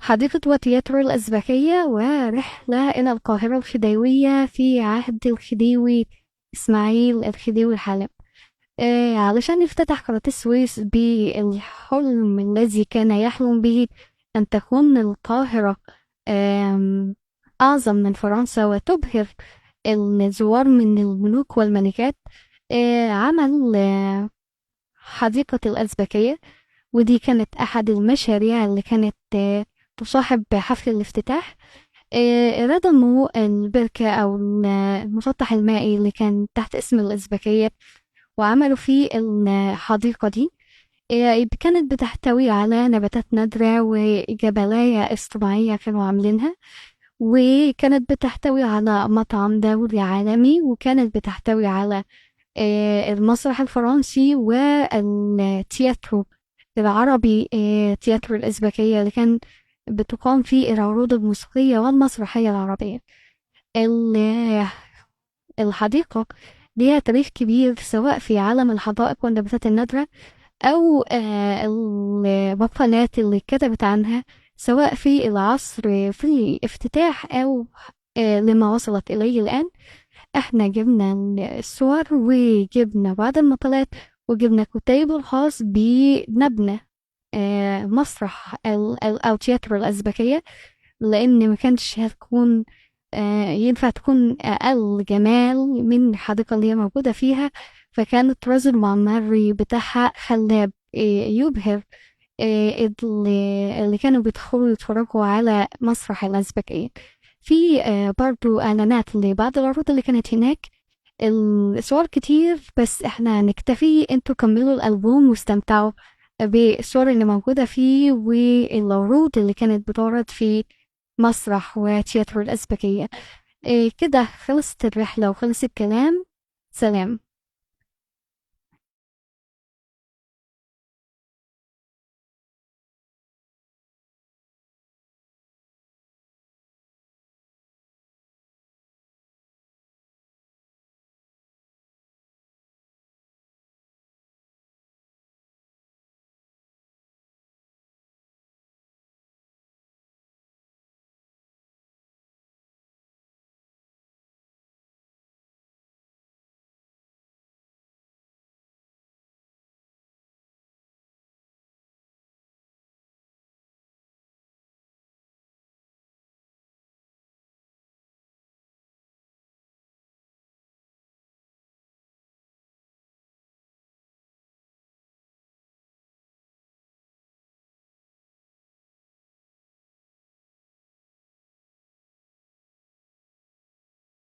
حديقة وتياترو الأزبكية ورحلة إلى القاهرة الخديوية في عهد الخديوي إسماعيل الخديوي الحالم. علشان افتتح قناة السويس بالحلم الذي كان يحلم به أن تكون القاهرة آم، أعظم من فرنسا وتبهر الزوار من الملوك والملكات. عمل حديقة الأزبكية، ودي كانت أحد المشاريع اللي كانت تصاحب حفل الافتتاح. ردموا البركة أو المسطح المائي اللي كان تحت اسم الأزبكية، وعملوا فيه الحديقة دي. كانت بتحتوي على نباتات نادرة وجبلاية اصطناعية كانوا عاملينها، وكانت بتحتوي على مطعم دولي عالمي، وكانت بتحتوي على المسرح الفرنسي والتياترو العربي، تياترو الأزبكية اللي كان بتقام فيه العروض الموسيقية والمسرحية العربية. ال- الحديقة ليها تاريخ كبير سواء في عالم الحدائق والنباتات النادرة، أو المقالات اللي كتبت عنها، سواء في العصر في الافتتاح أو لما وصلت إليه الآن. احنا جبنا الصور وجبنا بعض المقالات وجبنا كتيب الخاص بمبنى مسرح أو تياترو الأزبكية، لأن ما كانش هتكون ينفع تكون أقل جمال من الحديقة اللي هي موجودة فيها. فكان الطراز المعماري بتاعها خلاب يبهر اللي كانوا بيدخلوا يتفرجوا على مسرح الأزبكية. في برضو إعلانات لبعض العروض اللي كانت هناك. الصور كتير، بس احنا نكتفي، انتوا كملوا الألبوم واستمتعوا بالصور اللي موجودة فيه والعروض اللي كانت بتعرض في مسرح وتياترو الأزبكية. كده خلصت الرحلة وخلص الكلام. سلام.